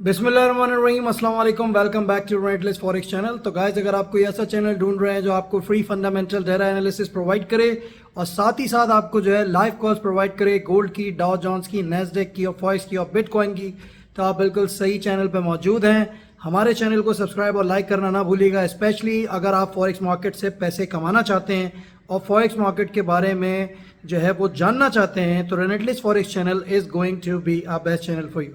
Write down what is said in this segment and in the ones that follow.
बिस्मिल्लाहिर्रहमानिर्रहीम, अस्सलाम वालेकुम। Welcome back to Relentless Forex channel. तो गाइस, अगर आप कोई ऐसा चैनल ढूंढ रहे हैं जो आपको free fundamental data analysis provide करे और साथ ही साथ आपको जो है लाइव कॉल्स प्रोवाइड करे गोल्ड की, डाउ जोन्स की, नेस्डेक की और फॉरेक्स की और बिटकॉइन की, तो आप बिल्कुल सही चैनल पर मौजूद हैं। हमारे चैनल को सब्सक्राइब और लाइक करना ना भूलिएगा, स्पेशली अगर आप फॉरेक्स मार्केट से पैसे कमाना चाहते हैं और फॉरेक्स मार्केट के बारे में जो है वो जानना चाहते हैं, तो Relentless Forex channel is going to be a best channel for you.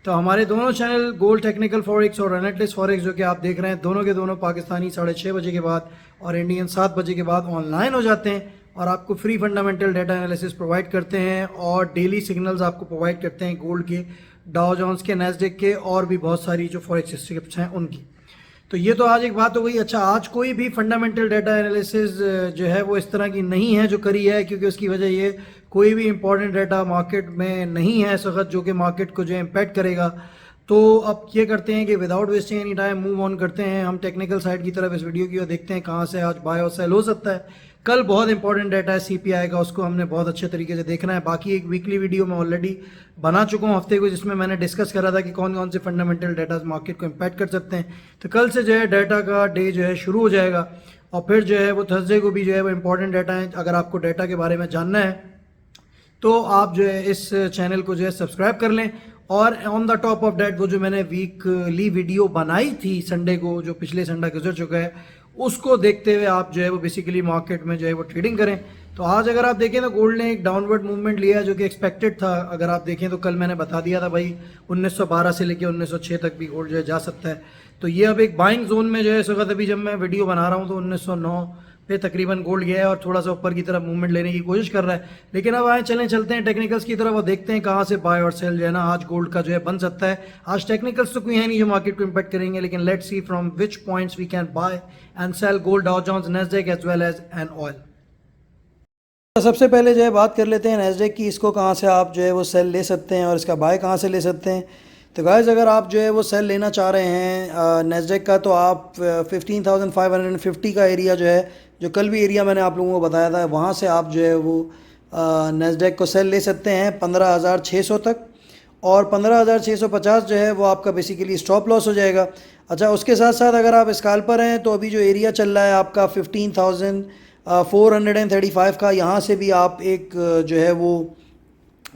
तो हमारे दोनों चैनल गोल्ड टेक्निकल फॉरेक्स और रेटलेस फॉरेक्स जो कि आप देख रहे हैं, दोनों के दोनों पाकिस्तानी 6:30 बजे के बाद और इंडियन 7 बजे के बाद ऑनलाइन हो जाते हैं और आपको free fundamental data analysis provide करते हैं और डेली सिग्नल्स आपको प्रोवाइड करते हैं गोल्ड के, डाउ जोन्स के, नेस्डेक के और भी बहुत सारी जो फॉरेक्स स्क्रिप्ट्स हैं उनकी। तो ये तो आज एक बात हो गई। अच्छा, आज कोई भी फंडामेंटल डेटा एनालिसिस जो है वो इस तरह की नहीं है जो करी है, क्योंकि उसकी वजह ये कोई भी इंपॉर्टेंट डेटा मार्केट में नहीं है इस वक्त जो कि मार्केट को जो इम्पैक्ट करेगा। तो अब ये करते हैं कि without wasting any time move on करते हैं हम टेक्निकल साइड की तरफ इस वीडियो की और देखते हैं कहाँ से आज बाय और सेल हो सकता है। कल बहुत इंपॉर्टेंट डाटा है सीपीआई का, उसको हमने बहुत अच्छे तरीके से देखना है। बाकी एक वीकली वीडियो मैं ऑलरेडी बना चुका हूँ हफ्ते को, जिसमें मैंने डिस्कस करा था कि कौन कौन से फंडामेंटल डाटा मार्केट को इम्पैक्ट कर सकते हैं। तो कल से जो है डाटा का डे जो है शुरू हो जाएगा और फिर जो है वो थर्सडे को भी जो है वो इंपॉर्टेंट डाटा है। अगर आपको डाटा के बारे में जानना है तो आप जो है इस चैनल को जो है सब्सक्राइब कर लें। और on the top of that, वो जो मैंने वीकली वीडियो बनाई थी संडे को, जो पिछले संडे गुजर चुका है, उसको देखते हुए आप जो है वो बेसिकली मार्केट में जो है वो ट्रेडिंग करें। तो आज अगर आप देखें तो गोल्ड ने एक डाउनवर्ड मूवमेंट लिया है जो कि एक्सपेक्टेड था। अगर आप देखें तो कल मैंने बता दिया था भाई 1912 से लेकर 1906 तक भी गोल्ड जो है जा सकता है। तो ये अब एक बाइंग जोन में जो है इस वक्त, अभी जब मैं वीडियो बना रहा हूँ तो 1909 पे तकरीबन गोल्ड गया है और थोड़ा सा ऊपर की तरफ मूवमेंट लेने की कोशिश कर रहा है। लेकिन अब आए चलते हैं टेक्निकल्स की तरफ और देखते हैं कहाँ से बाय और सेल जो है ना आज गोल्ड का जो है बन सकता है। आज टेक्निकल्स तो कोई है नहीं जो मार्केट को इम्पैक्ट करेंगे, लेकिन let's see from which points we can buy and sell gold, Dow Jones, Nasdaq as well as an oil. तो सबसे पहले जो है बात कर लेते हैं नेस्डेक की। इसको कहाँ से आप जो है वो सेल ले सकते हैं और इसका बाय कहाँ से ले सकते हैं। तो गाइस, अगर आप जो है वो सेल लेना चाह रहे हैं नेस्डेक का, तो आप 15,550 का एरिया जो है, जो कल भी एरिया मैंने आप लोगों को बताया था, वहाँ से आप जो है वो नेस्डेक को सेल ले सकते हैं 15,600 तक। और 15,650 जो है वो आपका बेसिकली स्टॉप लॉस हो जाएगा। अच्छा, उसके साथ साथ अगर आप स्कैल्पर हैं तो अभी जो एरिया चल रहा है आपका 15,435 का, यहाँ से भी आप एक जो है वो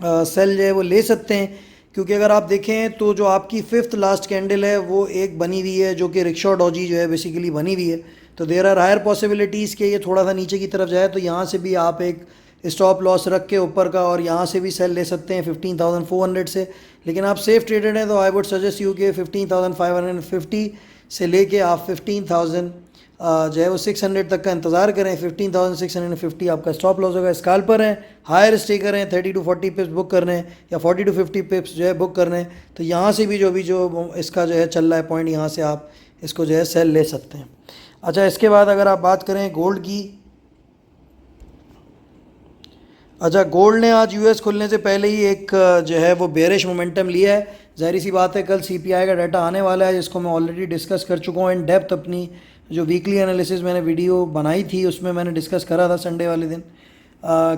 सेल जो है वो ले सकते हैं। क्योंकि अगर आप देखें तो जो आपकी 5th लास्ट कैंडल है वो एक बनी हुई है जो कि रिक्शा डॉजी जो है बेसिकली बनी हुई है। तो देयर आर हायर पॉसिबिलिटीज़ के ये थोड़ा सा नीचे की तरफ जाए, तो यहाँ से भी आप एक स्टॉप लॉस रख के ऊपर का और यहाँ से भी सेल ले सकते हैं 15,400 से। लेकिन आप सेफ ट्रेडेड हैं तो आई वुड सजेस्ट यू कि 15,550 से लेके आप 15,000 जो है वो 600 तक का इंतज़ार करें। 15,650 आपका स्टॉप लॉस होगा। स्कैल्पर हैं, हायर स्टे करें, 30 to 40 पिप्स बुक कर रहे हैं या 40 to 50 पिप्स जो है बुक कर रहे हैं, तो यहाँ से भी जो इसका जो है चल रहा है पॉइंट, यहाँ से आप इसको जो है सेल ले सकते हैं। अच्छा, इसके बाद अगर आप बात करें गोल्ड की। अच्छा, गोल्ड ने आज यूएस खुलने से पहले ही एक जो है वो बेरिश मोमेंटम लिया है। ज़ाहिर सी बात है कल सीपीआई का डाटा आने वाला है, जिसको मैं ऑलरेडी डिस्कस कर चुका हूँ इन डेप्थ। अपनी जो वीकली एनालिसिस मैंने वीडियो बनाई थी उसमें मैंने डिस्कस करा था संडे वाले दिन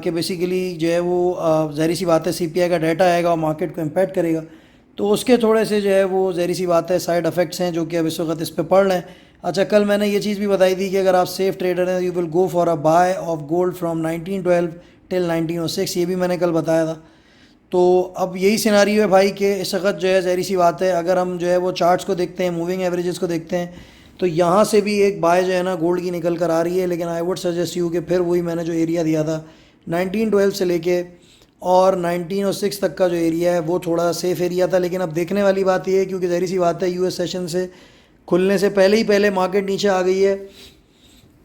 कि बेसिकली जो है वो ज़ाहिर सी बात है सीपीआई का डाटा आएगा और मार्केट को इम्पैक्ट करेगा, तो उसके थोड़े से जो है वो ज़ाहिर सी बात है साइड इफ़ेक्ट्स हैं जो कि अब इस वक्त इस पर पड़ रहे हैं। अच्छा, कल मैंने ये चीज़ भी बताई थी कि अगर आप सेफ ट्रेडर हैं you will go for a buy of gold from 1912 till 1906, ये भी मैंने कल बताया था। तो अब यही सिनारियो है भाई कि इस वक्त जो है ज़ाहिर सी बात है अगर हम जो है वो चार्ट्स को देखते हैं, मूविंग एवरेजेस को देखते हैं, तो यहाँ से भी एक बाय जो है ना गोल्ड की निकल कर आ रही है। लेकिन आई वुड सजेस्ट यू कि फिर वही मैंने जो एरिया दिया था 1912 से लेके और 1906 तक का जो एरिया है वो थोड़ा सेफ एरिया था। लेकिन अब देखने वाली बात ये है, क्योंकि ज़ाहिर सी बात है यूएस सेशन से खुलने से पहले मार्केट नीचे आ गई है,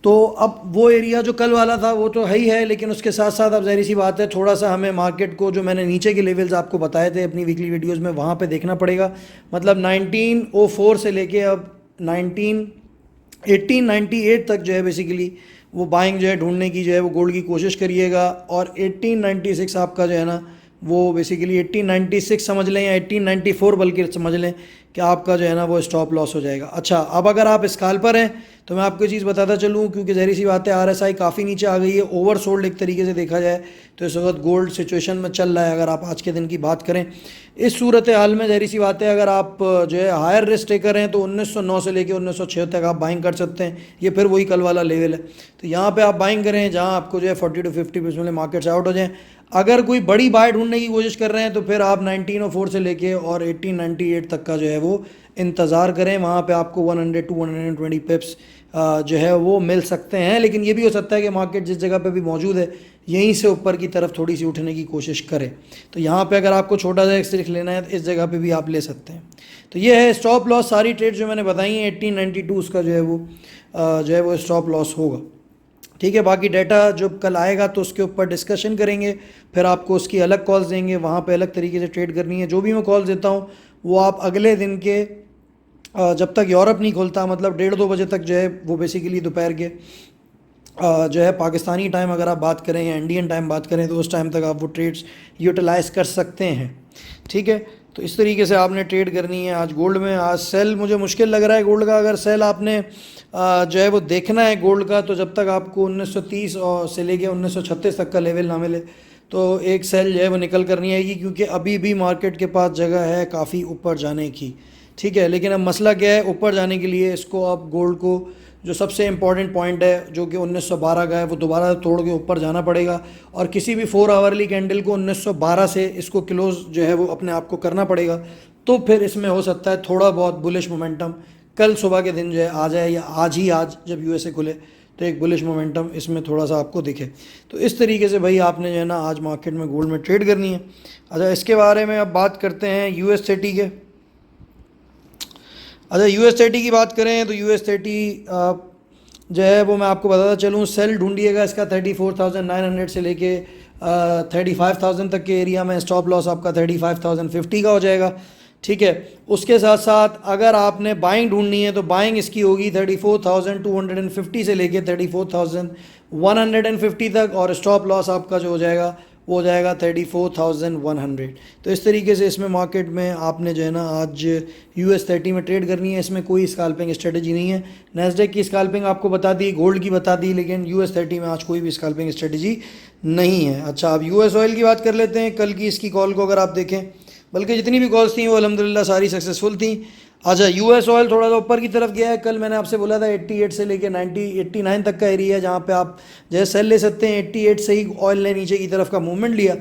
तो अब वो एरिया जो कल वाला था वो तो है ही है, लेकिन उसके साथ साथ अब ज़ाहिर सी बात है थोड़ा सा हमें मार्केट को, जो मैंने नीचे के लेवल्स आपको बताए थे अपनी वीकली वीडियोस में, वहाँ पे देखना पड़ेगा। मतलब 1904 से लेके अब 1898 तक जो है बेसिकली वो बाइंग जो है ढूंढने की जो है वो गोल्ड की कोशिश करिएगा। और 1896 आपका जो है ना वो बेसिकली 1896 समझ लें या 1894 बल्कि समझ लें कि आपका जो है ना वो स्टॉप लॉस हो जाएगा। अच्छा, अब अगर आप स्कैल्पर हैं तो मैं आपको ये चीज़ बताता चलूँ, क्योंकि ज़ाहिर सी बात है RSI काफ़ी नीचे आ गई है, ओवर सोल्ड एक तरीके से देखा जाए तो इस वक्त गोल्ड सिचुएशन में चल रहा है। अगर आप आज के दिन की बात करें, इस सूरत हाल में ज़ाहिर सी बात है अगर आप जो है हायर रिस्क टेकर हैं तो 1909 से लेकर 1906 तक आप बाइंग कर सकते हैं। ये फिर वही कल वाला लेवल है, तो यहाँ पे आप बाइंग करें जहाँ आपको जो है 40 to 50% मार्केट से आउट हो जाएं। अगर कोई बड़ी बाय ढूंढने की कोशिश कर रहे हैं तो फिर आप 1904 से लेके और 1898 तक का जो है वो इंतज़ार करें। वहाँ पे आपको 100 to 120 पिप्स जो है वो मिल सकते हैं, लेकिन ये भी हो सकता है कि मार्केट जिस जगह पे भी मौजूद है यहीं से ऊपर की तरफ थोड़ी सी उठने की कोशिश करे। तो यहाँ पे अगर आपको छोटा सा एक्सट्रिक लेना है तो इस जगह पे भी आप ले सकते हैं। तो ये है स्टॉप लॉस, सारी ट्रेड जो मैंने बताई हैं 1892 उसका जो है वो स्टॉप लॉस होगा। ठीक है, बाकी डाटा जो कल आएगा तो उसके ऊपर डिस्कशन करेंगे, फिर आपको उसकी अलग कॉल्स देंगे, वहाँ पे अलग तरीके से ट्रेड करनी है। जो भी मैं कॉल्स देता हूँ वो आप अगले दिन के जब तक यूरोप नहीं खुलता, मतलब 1:30-2 बजे तक जो है वो बेसिकली दोपहर के जो है पाकिस्तानी टाइम अगर आप बात करें या इंडियन टाइम बात करें तो उस टाइम तक आप वो ट्रेड्स यूटिलाइज़ कर सकते हैं। ठीक है, तो इस तरीके से आपने ट्रेड करनी है। आज गोल्ड में आज सेल मुझे मुश्किल लग रहा है गोल्ड का। अगर सेल आपने जो है वो देखना है गोल्ड का, तो जब तक आपको 1930 से लेके 1936 तक का लेवल ना मिले तो एक सेल जो है वो निकल कर नहीं आएगी, क्योंकि अभी भी मार्केट के पास जगह है काफ़ी ऊपर जाने की। ठीक है, लेकिन अब मसला क्या है, ऊपर जाने के लिए इसको अब गोल्ड को जो सबसे इम्पॉर्टेंट पॉइंट है जो कि 1912 का है वो दोबारा तोड़ के ऊपर जाना पड़ेगा, और किसी भी 4 आवरली कैंडल को 1912 से इसको क्लोज जो है वो अपने आप को करना पड़ेगा। तो फिर इसमें हो सकता है थोड़ा बहुत बुलिश मोमेंटम कल सुबह के दिन जो है आ जाए, या आज जब USA खुले तो एक बुलिश मोमेंटम इसमें थोड़ा सा आपको दिखे। तो इस तरीके से भाई आपने जो है ना आज मार्केट में गोल्ड में ट्रेड करनी है। अच्छा, इसके बारे में अब बात करते हैं US30 के। अच्छा, US30 की बात करें तो US30 जो है वो मैं आपको बताता चलूँ, सेल ढूंढिएगा इसका 34,900 से लेके 35,000 तक के एरिया में। स्टॉप लॉस आपका 35,050 का हो जाएगा। ठीक है, उसके साथ साथ अगर आपने बाइंग ढूंढनी है तो बाइंग इसकी होगी 34,250 से लेके 34,150 तक, और स्टॉप लॉस आपका जो हो जाएगा वो हो जाएगा 34,100। तो इस तरीके से इसमें मार्केट में आपने जो है ना आज US30 में ट्रेड करनी है। इसमें कोई स्कैल्पिंग स्ट्रेटजी नहीं है। नैस्डैक की स्कैल्पिंग आपको बता दी, गोल्ड की बता दी, लेकिन US30 में आज कोई भी स्कैल्पिंग स्ट्रेटजी नहीं है। अच्छा, अब US ऑयल की बात कर लेते हैं। कल की इसकी कॉल को अगर आप देखें, बल्कि जितनी भी कॉल्स थी वो अल्हम्दुलिल्लाह सारी सक्सेसफुल थी। अच्छा, US ऑयल थोड़ा सा ऊपर की तरफ गया है। कल मैंने आपसे बोला था 88 से लेके 89 तक का एरिया है जहाँ पे आप जैसे सेल ले सकते हैं। 88 से ही ऑयल ने नीचे की तरफ का मूवमेंट लिया।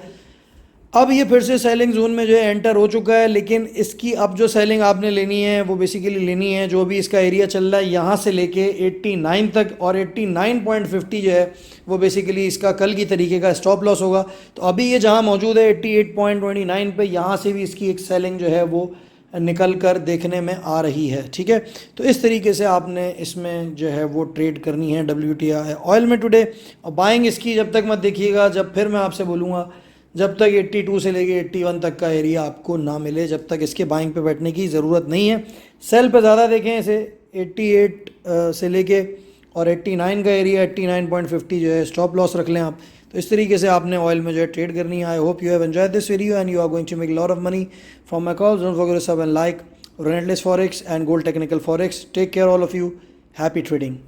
अब ये फिर से सेलिंग जोन में जो है एंटर हो चुका है, लेकिन इसकी अब जो सेलिंग आपने लेनी है वो बेसिकली लेनी है जो भी इसका एरिया चल रहा है यहाँ से लेके 89 तक, और 89.50 जो है वो बेसिकली इसका कल की तरीके का स्टॉप लॉस होगा। तो अभी ये जहाँ मौजूद है 88.29 पे, यहाँ से भी इसकी एक सेलिंग जो है वो निकल कर देखने में आ रही है। ठीक है, तो इस तरीके से आपने इसमें जो है वो ट्रेड करनी है WTI ऑयल में टुडे। और बाइंग इसकी जब तक मत देखिएगा जब फिर मैं आपसे बोलूँगा, जब तक 82 से लेके 81 तक का एरिया आपको ना मिले, जब तक इसके बाइंग पे बैठने की ज़रूरत नहीं है। सेल पे ज़्यादा देखें इसे 88 से लेके और 89 का एरिया 89.50 जो है स्टॉप लॉस रख लें आप। तो इस तरीके से आपने ऑयल में जो है ट्रेड करनी है। I hope you have enjoyed this video and you are going to make lot of money from my calls. Don't forget to sub and like Relentless Forex and Gold Technical Forex. Take care all of you. Happy trading.